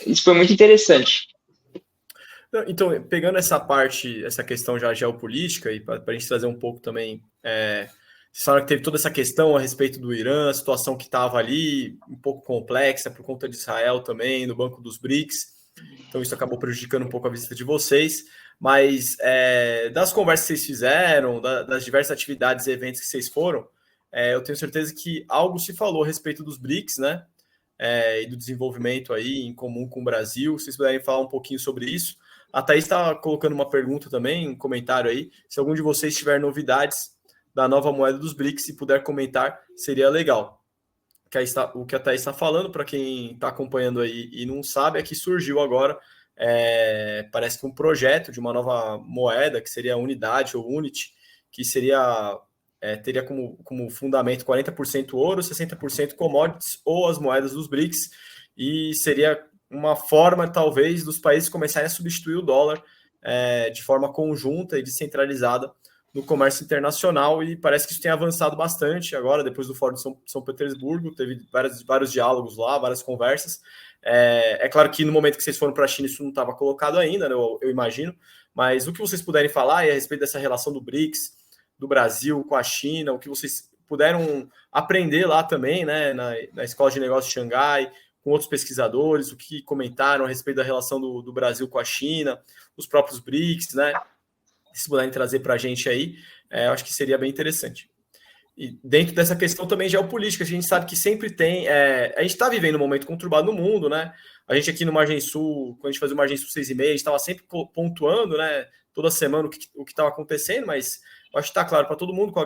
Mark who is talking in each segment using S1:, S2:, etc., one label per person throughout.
S1: isso foi muito interessante.
S2: Então, pegando essa parte, essa questão já geopolítica, e para a gente trazer um pouco também, você fala que teve toda essa questão a respeito do Irã, a situação que estava ali, um pouco complexa por conta de Israel também, no Banco dos BRICS, então isso acabou prejudicando um pouco a visita de vocês, mas das conversas que vocês fizeram, das diversas atividades e eventos que vocês foram, eu tenho certeza que algo se falou a respeito dos BRICS, né, e do desenvolvimento aí em comum com o Brasil. Se vocês puderem falar um pouquinho sobre isso. A Thaís está colocando uma pergunta também, um comentário aí. Se algum de vocês tiver novidades da nova moeda dos BRICS e puder comentar, seria legal. O que a Thaís está falando, para quem está acompanhando aí e não sabe, é que surgiu agora, parece que um projeto de uma nova moeda, que seria a Unidade ou Unity, que seria... teria como fundamento 40% ouro, 60% commodities ou as moedas dos BRICS, e seria uma forma, talvez, dos países começarem a substituir o dólar de forma conjunta e descentralizada no comércio internacional, e parece que isso tem avançado bastante agora, depois do Fórum de São Petersburgo, teve vários diálogos lá, várias conversas. É claro que no momento que vocês foram para a China isso não estava colocado ainda, né, eu imagino, mas o que vocês puderem falar a respeito dessa relação do BRICS, do Brasil com a China, o que vocês puderam aprender lá também, né, na Escola de Negócios de Xangai, com outros pesquisadores, o que comentaram a respeito da relação do Brasil com a China, os próprios BRICS, né, se puderem trazer para a gente aí, eu acho que seria bem interessante. E dentro dessa questão também geopolítica, a gente sabe que sempre tem... a gente está vivendo um momento conturbado no mundo, né? A gente aqui no Margem Sul, quando a gente fazia o Margem Sul 6,5, a gente estava sempre pontuando, né, toda semana o que estava acontecendo, mas eu acho que está claro para todo mundo com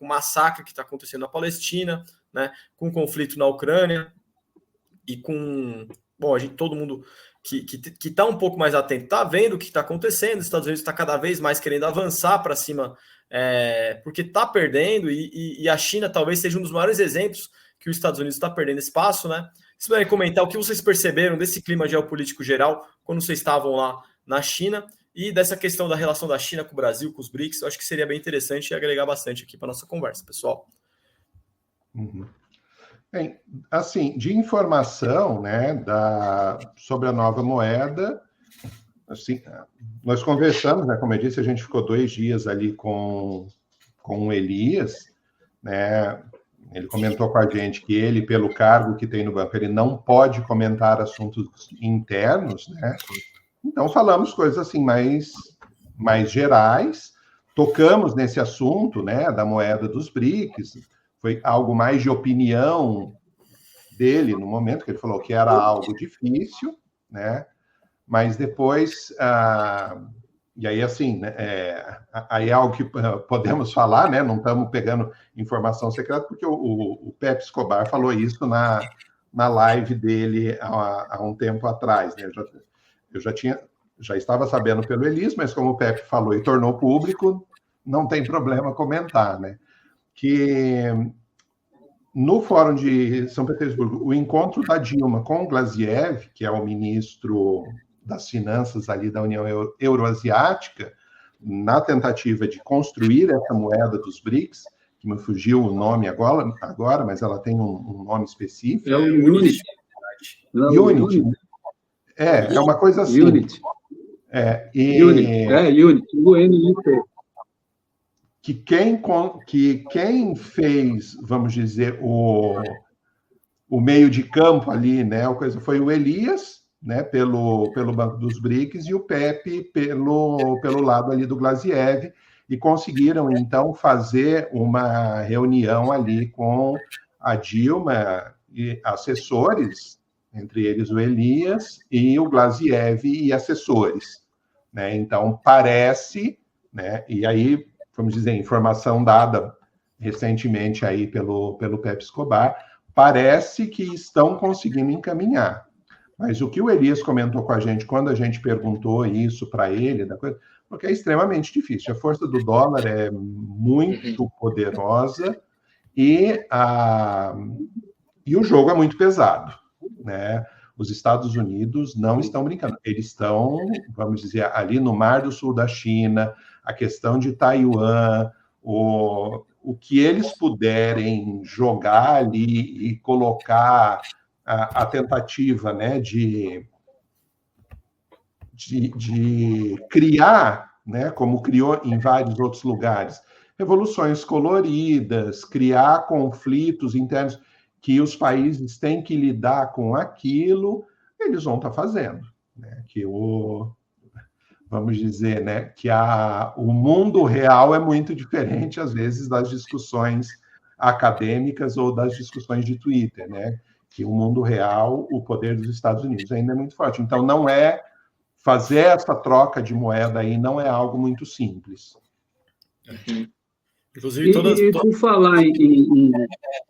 S2: o massacre que está acontecendo na Palestina, né, com o conflito na Ucrânia e com... Bom, todo mundo que está um pouco mais atento está vendo o que está acontecendo. Os Estados Unidos está cada vez mais querendo avançar para cima, porque está perdendo, e a China talvez seja um dos maiores exemplos que os Estados Unidos está perdendo espaço, né? Se puderem comentar o que vocês perceberam desse clima geopolítico geral quando vocês estavam lá na China, e dessa questão da relação da China com o Brasil, com os BRICS, eu acho que seria bem interessante e agregar bastante aqui para nossa conversa, pessoal.
S3: Uhum. Bem, assim, de informação, né, sobre a nova moeda, assim, nós conversamos, né, como eu disse, a gente ficou 2 dias ali com o Elias, né, ele comentou com a gente que ele, pelo cargo que tem no banco, ele não pode comentar assuntos internos, né, então falamos coisas assim mais gerais, tocamos nesse assunto, né, da moeda dos BRICS. Foi algo mais de opinião dele no momento, que ele falou que era algo difícil, né? Mas depois... e aí, assim, né, aí é algo que podemos falar, né? Não estamos pegando informação secreta, porque o Pepe Escobar falou isso na live dele há um tempo atrás, né? Eu já estava sabendo pelo Elis, mas como o Pepe falou e tornou público, não tem problema comentar, né? Que no Fórum de São Petersburgo, o encontro da Dilma com o Glaziev, que é o ministro das Finanças ali da União Euroasiática, na tentativa de construir essa moeda dos BRICS, que me fugiu o nome agora, mas ela tem um nome específico.
S4: É o Unity.
S3: Unity. É uma coisa assim.
S4: Unity. Unity. UNIT.
S3: Que quem fez, vamos dizer, o meio de campo ali, né, foi o Elias, né, pelo Banco dos BRICS, e o Pepe pelo lado ali do Glaziev, e conseguiram, então, fazer uma reunião ali com a Dilma e assessores, entre eles o Elias e o Glaziev e assessores, né? Então, parece, né, e aí, vamos dizer, informação dada recentemente aí pelo Pepe Escobar, parece que estão conseguindo encaminhar. Mas o que o Elias comentou com a gente quando a gente perguntou isso para ele, porque é extremamente difícil. A força do dólar é muito poderosa e o jogo é muito pesado, né? Os Estados Unidos não estão brincando. Eles estão, vamos dizer, ali no Mar do Sul da China, a questão de Taiwan, o que eles puderem jogar ali e colocar a tentativa, né, de criar, né, como criou em vários outros lugares, revoluções coloridas, criar conflitos internos que os países têm que lidar com aquilo, eles vão estar fazendo, né? Vamos dizer, né, que o mundo real é muito diferente, às vezes, das discussões acadêmicas ou das discussões de Twitter, né? Que o mundo real, o poder dos Estados Unidos ainda é muito forte. Então, não é fazer essa troca de moeda aí, não é algo muito simples.
S2: Inclusive,
S4: E por falar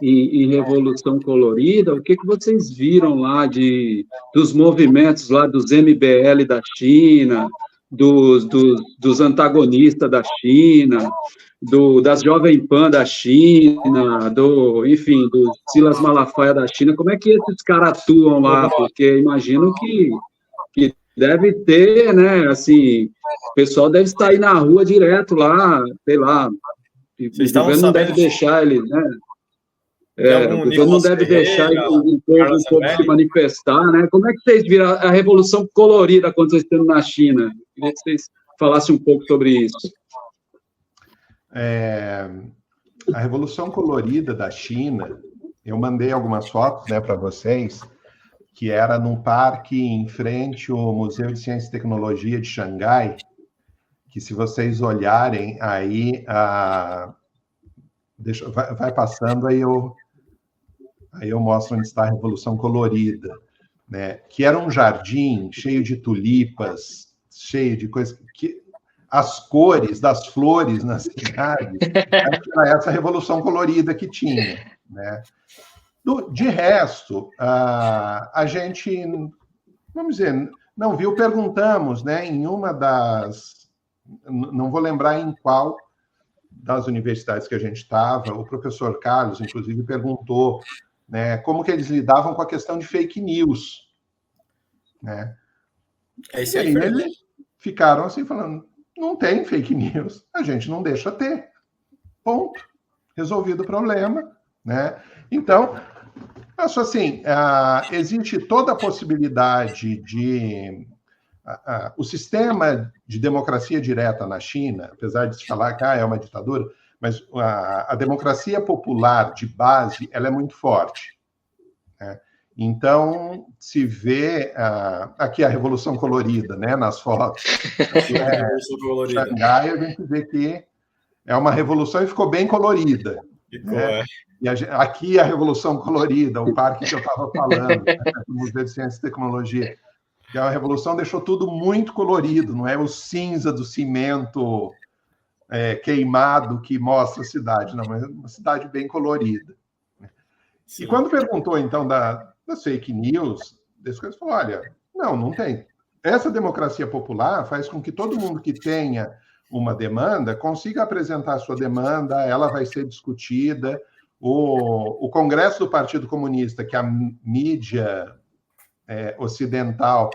S4: em Revolução Colorida, o que vocês viram lá dos movimentos lá dos MBL da China, dos antagonistas da China, das Jovem Pan da China, enfim, do Silas Malafaia da China? Como é que esses caras atuam lá? Porque imagino que deve ter, né, assim, o pessoal deve estar aí na rua direto lá, sei lá, o governo não deve deixar ele, né? O governo não deve deixar o povo se manifestar, né? Como é que vocês viram a Revolução Colorida acontecendo na China? Queria que vocês falassem um pouco sobre isso.
S3: A Revolução Colorida da China, eu mandei algumas fotos, né, para vocês, que era num parque em frente ao Museu de Ciência e Tecnologia de Xangai, que se vocês olharem aí, vai passando, aí eu mostro onde está a Revolução Colorida, né? Que era um jardim cheio de tulipas, cheio de coisas, que as cores das flores na cidade, era essa Revolução Colorida que tinha, né? De resto, a gente, vamos dizer, não viu, perguntamos, né, em uma não vou lembrar em qual das universidades que a gente estava, o professor Carlos, inclusive, perguntou, né, como que eles lidavam com a questão de fake news, né?
S2: E aí
S3: eles ficaram assim, falando, não tem fake news, a gente não deixa ter, ponto, resolvido o problema, né? Então, acho assim, existe toda a possibilidade de... o sistema de democracia direta na China, apesar de se falar que é uma ditadura, mas a democracia popular de base, ela é muito forte, né? Então, se vê aqui a Revolução Colorida, né, nas fotos. Xangai, a gente vê que é uma revolução e ficou bem colorida. Né? E aqui a Revolução Colorida, o parque que eu estava falando, né, no Museu de Ciência e Tecnologia, que a Revolução deixou tudo muito colorido, não é o cinza do cimento queimado que mostra a cidade, não, mas é uma cidade bem colorida. Sim. E quando perguntou, então, das fake news, desse coisa, falou, olha, não tem. Essa democracia popular faz com que todo mundo que tenha uma demanda consiga apresentar a sua demanda, ela vai ser discutida. O Congresso do Partido Comunista, que a mídia ocidental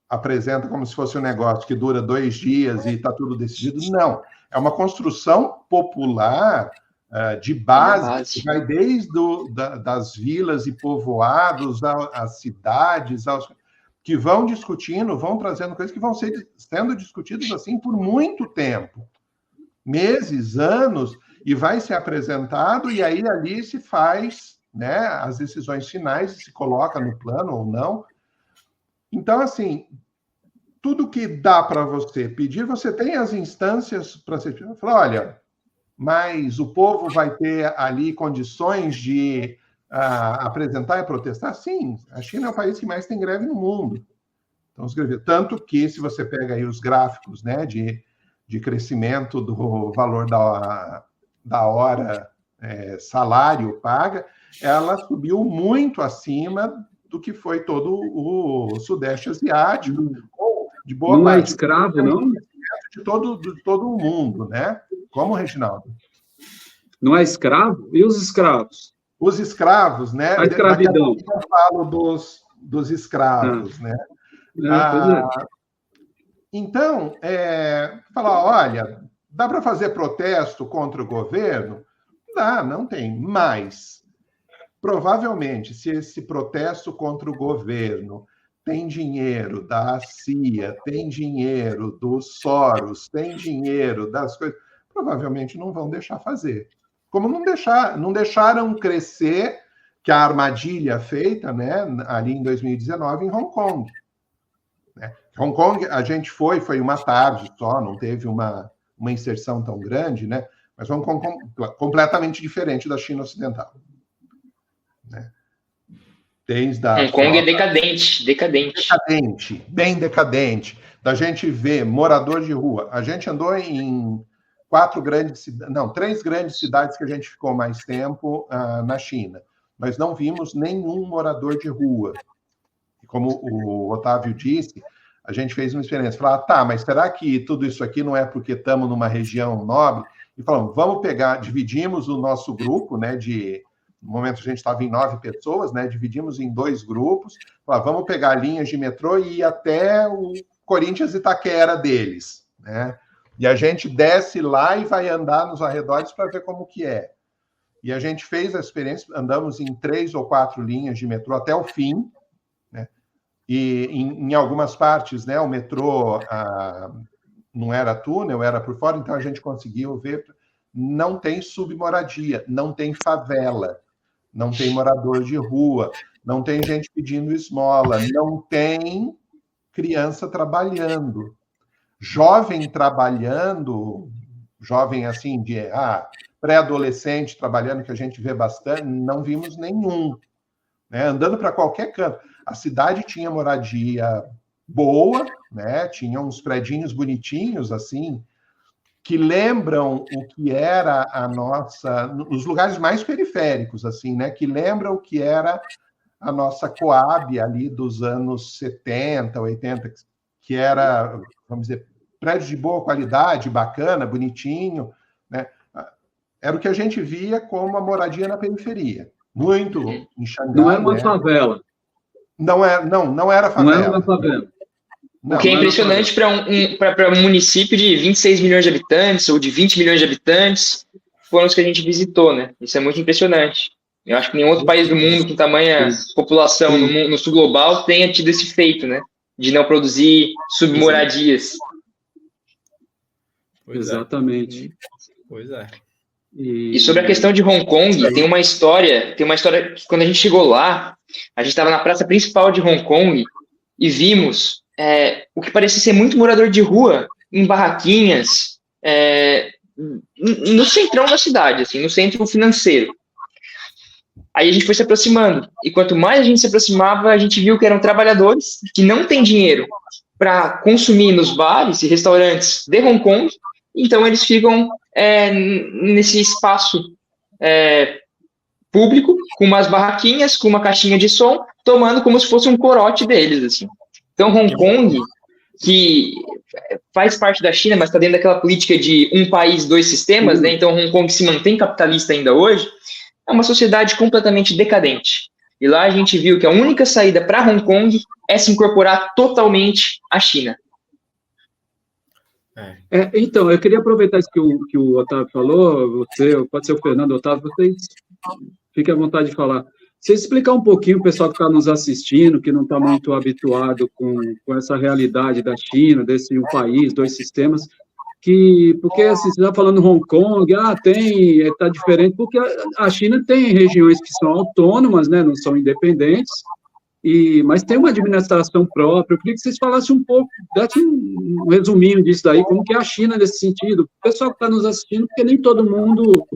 S3: apresenta como se fosse um negócio que dura 2 dias e está tudo decidido, não. É uma construção popular de base, que vai desde das vilas e povoados às cidades, que vão discutindo, vão trazendo coisas que vão sendo discutidas assim por muito tempo, meses, anos, e vai ser apresentado, e aí ali se faz, né, as decisões finais, se coloca no plano ou não. Então, assim, tudo que dá para você pedir, você tem as instâncias para você falar, olha, mas o povo vai ter ali condições de apresentar e protestar? Sim, a China é o país que mais tem greve no mundo. Então, tanto que, se você pega aí os gráficos, né, de crescimento do valor da hora salário paga, ela subiu muito acima do que foi todo o Sudeste Asiático. De boa
S4: não
S3: parte,
S4: é escravo, não?
S3: De todo o mundo, né? Como, Reginaldo?
S4: Não é escravo? E os escravos?
S3: Os escravos, né?
S4: A escravidão.
S3: Eu falo dos escravos, né? Então, falar, olha, dá para fazer protesto contra o governo? Dá, não tem. Mas Provavelmente, se esse protesto contra o governo tem dinheiro da CIA, tem dinheiro dos Soros, tem dinheiro das coisas, provavelmente não vão deixar fazer. Como não deixaram crescer que a armadilha feita, né, ali em 2019 em Hong Kong. Né? Hong Kong, a gente foi uma tarde só, não teve uma inserção tão grande, né? Mas Hong Kong completamente diferente da China Ocidental. Né?
S1: Hong Kong é decadente.
S3: Bem decadente. Da gente ver morador de rua. A gente andou em 3 grandes cidades que a gente ficou mais tempo na China. Nós não vimos nenhum morador de rua. Como o Otávio disse, a gente fez uma experiência. Falar, tá, mas será que tudo isso aqui não é porque estamos numa região nobre? E falamos, vamos pegar, dividimos o nosso grupo, né, no momento a gente estava em 9 pessoas, né, dividimos em 2 grupos, falamos, vamos pegar linhas de metrô e ir até o Corinthians Itaquera deles, né? E a gente desce lá e vai andar nos arredores para ver como que é. E a gente fez a experiência, andamos em 3 ou 4 linhas de metrô até o fim, né? E em algumas partes, né, o metrô não era túnel, era por fora, então a gente conseguiu ver, não tem submoradia, não tem favela, não tem morador de rua, não tem gente pedindo esmola, não tem criança trabalhando. Jovem trabalhando, jovem assim, de pré-adolescente trabalhando, que a gente vê bastante, não vimos nenhum. Né? Andando para qualquer canto. A cidade tinha moradia boa, né? Tinha uns predinhos bonitinhos, assim, que lembram o que era a nossa... Os lugares mais periféricos, assim, né? Que lembram o que era a nossa Coab ali dos anos 70, 80, que era, vamos dizer, prédio de boa qualidade, bacana, bonitinho, né? Era o que a gente via como a moradia na periferia. Muito em Xangai.
S4: Não era uma favela.
S3: Não era favela.
S4: Não era uma favela.
S1: O que é impressionante para um município de 26 milhões de habitantes ou de 20 milhões de habitantes, foram os que a gente visitou, né? Isso é muito impressionante. Eu acho que nenhum outro país do mundo com tamanha população no sul global tenha tido esse feito, né? De não produzir submoradias.
S4: Exatamente.
S2: Pois é.
S1: E sobre a questão de Hong Kong, tem uma história que quando a gente chegou lá, a gente estava na praça principal de Hong Kong e vimos o que parecia ser muito morador de rua em barraquinhas no centrão da cidade, assim, no centro financeiro. Aí a gente foi se aproximando, e quanto mais a gente se aproximava, a gente viu que eram trabalhadores que não têm dinheiro para consumir nos bares e restaurantes de Hong Kong, então eles ficam nesse espaço público, com umas barraquinhas, com uma caixinha de som, tomando como se fosse um corote deles, assim. Então, Hong Kong, que faz parte da China, mas está dentro daquela política de um país, 2 sistemas, né? Então Hong Kong se mantém capitalista ainda hoje, é uma sociedade completamente decadente. E lá a gente viu que a única saída para Hong Kong é se incorporar totalmente à China.
S4: Então, eu queria aproveitar isso que o Otávio falou, pode ser o Fernando, Otávio, vocês fiquem à vontade de falar. Você explicar um pouquinho, o pessoal que está nos assistindo, que não está muito habituado com essa realidade da China, desse um país, 2 sistemas, porque assim, você está falando Hong Kong, está diferente, porque a China tem regiões que são autônomas, né, não são independentes, mas tem uma administração própria. Eu queria que vocês falassem um pouco, desse um resuminho disso daí, como que é a China nesse sentido. O pessoal que está nos assistindo, porque nem todo mundo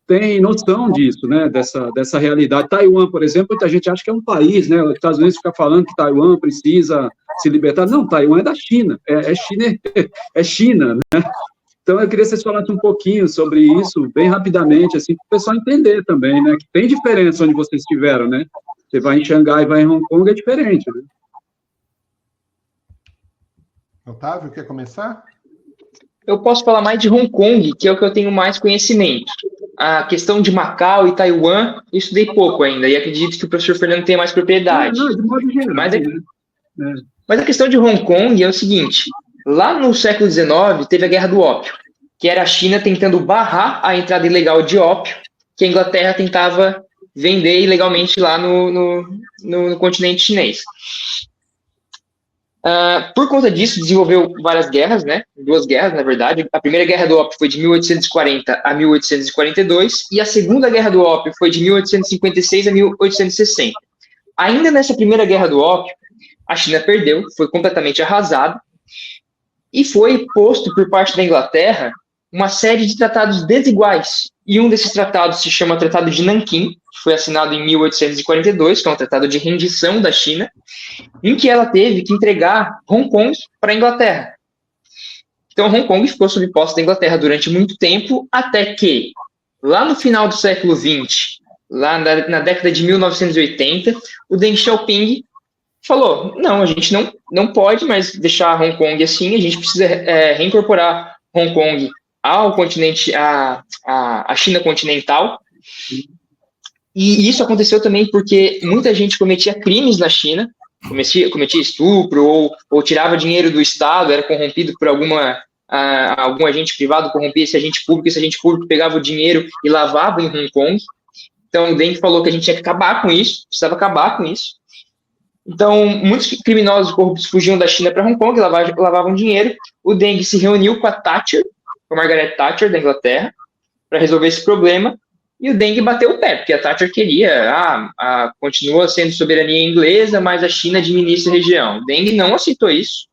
S4: tem noção disso, né, dessa realidade. Taiwan, por exemplo, muita gente acha que é um país, né, os Estados Unidos ficam falando que Taiwan precisa se libertar. Não, Taiwan é da China, é China, né? Então, eu queria que vocês falassem um pouquinho sobre isso, bem rapidamente, assim, para o pessoal entender também, né, que tem diferença onde vocês estiveram, né? Você vai em Xangai, vai em Hong Kong, é diferente, né?
S3: Otávio, quer começar?
S1: Eu posso falar mais de Hong Kong, que é o que eu tenho mais conhecimento. A questão de Macau e Taiwan, eu estudei pouco ainda, e acredito que o professor Fernando tenha mais propriedade.
S4: Não, de modo geral,
S1: mas a questão de Hong Kong é o seguinte, lá no século XIX, teve a Guerra do Ópio, que era a China tentando barrar a entrada ilegal de ópio, que a Inglaterra tentava vender ilegalmente lá no continente chinês. Por conta disso, desenvolveu várias guerras, né? 2 guerras, na verdade. A primeira guerra do ópio foi de 1840 a 1842 e a segunda guerra do ópio foi de 1856 a 1860. Ainda nessa primeira guerra do ópio, a China perdeu, foi completamente arrasada e foi posto por parte da Inglaterra uma série de tratados desiguais. E um desses tratados se chama Tratado de Nanquim, que foi assinado em 1842, que é um tratado de rendição da China, em que ela teve que entregar Hong Kong para a Inglaterra. Então, Hong Kong ficou sob posse da Inglaterra durante muito tempo, até que, lá no final do século XX, lá na década de 1980, o Deng Xiaoping falou, não, a gente não pode mais deixar Hong Kong assim, a gente precisa reincorporar Hong Kong ao continente, à China continental. E isso aconteceu também porque muita gente cometia crimes na China, cometia estupro ou tirava dinheiro do Estado, era corrompido por algum agente privado, corrompia esse agente público pegava o dinheiro e lavava em Hong Kong. Então o Deng falou que a gente tinha que acabar com isso, precisava acabar com isso. Então, muitos criminosos corruptos fugiam da China para Hong Kong, lavavam dinheiro. O Deng se reuniu com a Thatcher, com a Margaret Thatcher da Inglaterra, para resolver esse problema. E o Deng bateu o pé, porque a Thatcher queria, continua sendo soberania inglesa, mas a China administra a região. O Deng não aceitou isso,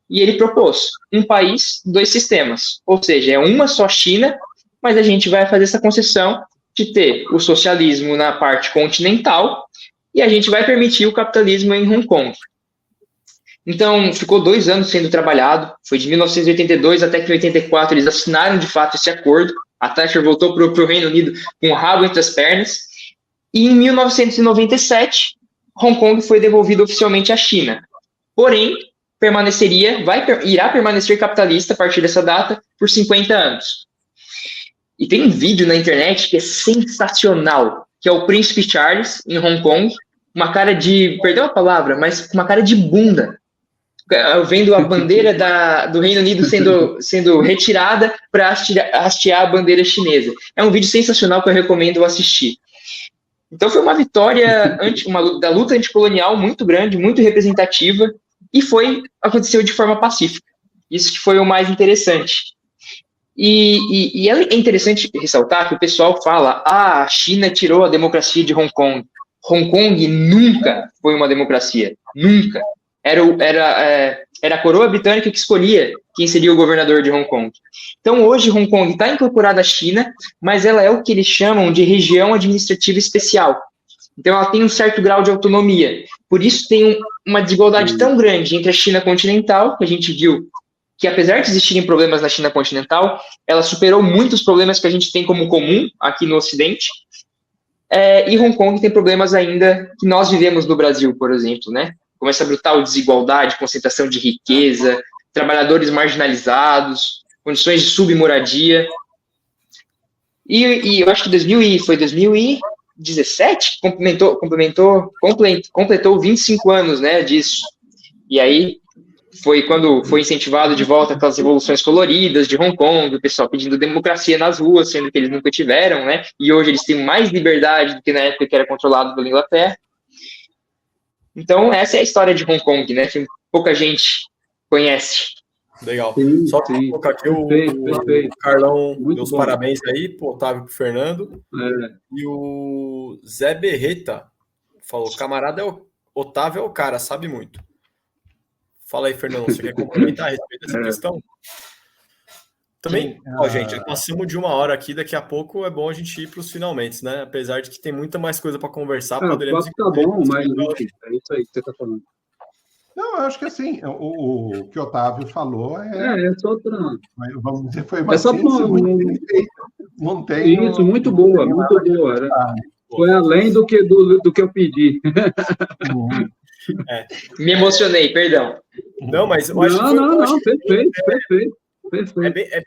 S1: e ele propôs um país, 2 sistemas. Ou seja, é uma só China, mas a gente vai fazer essa concessão de ter o socialismo na parte continental, e a gente vai permitir o capitalismo em Hong Kong. Então, ficou 2 anos sendo trabalhado, foi de 1982 até que em 84 eles assinaram de fato esse acordo, a Thatcher voltou para o Reino Unido com o rabo entre as pernas, e em 1997, Hong Kong foi devolvido oficialmente à China. Porém, irá permanecer capitalista a partir dessa data por 50 anos. E tem um vídeo na internet que é sensacional, que é o Príncipe Charles, em Hong Kong, uma cara de, perdão a palavra, mas uma cara de bunda, vendo a bandeira do Reino Unido sendo retirada para hastear a bandeira chinesa. É um vídeo sensacional que eu recomendo assistir. Então foi uma vitória da luta anticolonial muito grande, muito representativa, e aconteceu de forma pacífica. Isso que foi o mais interessante. E é interessante ressaltar que o pessoal fala, a China tirou a democracia de Hong Kong. Hong Kong nunca foi uma democracia, nunca. Era a coroa britânica que escolhia quem seria o governador de Hong Kong. Então, hoje, Hong Kong está incorporada à China, mas ela é o que eles chamam de região administrativa especial. Então, ela tem um certo grau de autonomia. Por isso, tem uma desigualdade tão grande entre a China continental, que a gente viu que, apesar de existirem problemas na China continental, ela superou muitos problemas que a gente tem como comum aqui no Ocidente. E Hong Kong tem problemas ainda que nós vivemos no Brasil, por exemplo, né? Como essa brutal desigualdade, concentração de riqueza, trabalhadores marginalizados, condições de submoradia. E eu acho que foi 2017, completou 25 anos, né, disso. E aí foi quando foi incentivado de volta aquelas revoluções coloridas de Hong Kong, o pessoal pedindo democracia nas ruas, sendo que eles nunca tiveram, né? E hoje eles têm mais liberdade do que na época que era controlado pela Inglaterra. Então, essa é a história de Hong Kong, né? Que pouca gente conhece.
S2: Legal.
S4: Sim,
S2: só para colocar aqui, o Carlão deu os parabéns aí pro Otávio e pro Fernando. E o Zé Berreta falou, camarada, Otávio é o cara, sabe muito. Fala aí, Fernando, você quer complementar a respeito dessa questão? Também, gente, passamos de 1 hora aqui, daqui a pouco é bom a gente ir para os finalmente, né? Apesar de que tem muita mais coisa para conversar. Poderemos
S4: tá bom, mas é isso aí que você está falando.
S3: Não, eu acho que assim, o que o Otávio falou
S4: é só para...
S3: Vamos dizer, foi uma ciência muito bem feita. Não tem...
S4: Isso, muito boa, muito boa. Foi além do que eu pedi.
S1: Me emocionei, perdão.
S2: Não, mas eu acho
S4: perfeito.
S2: É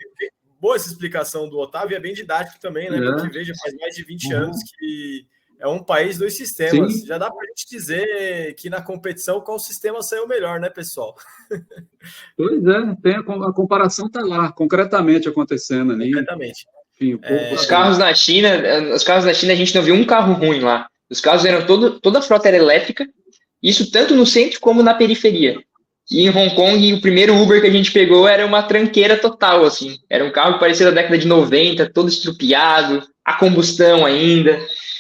S2: boa essa explicação do Otávio, é bem didático também, né? Porque veja, faz mais de 20 anos que é um país, 2 sistemas. Sim. Já dá para a gente dizer que na competição qual sistema saiu melhor, né, pessoal?
S4: Pois é, a comparação está lá, concretamente acontecendo ali.
S2: Concretamente.
S1: Enfim, os carros na China, a gente não viu um carro ruim lá. Os carros eram toda a frota era elétrica, isso tanto no centro como na periferia. E em Hong Kong, o primeiro Uber que a gente pegou era uma tranqueira total, assim. Era um carro que parecia da década de 90, todo estrupiado, a combustão ainda.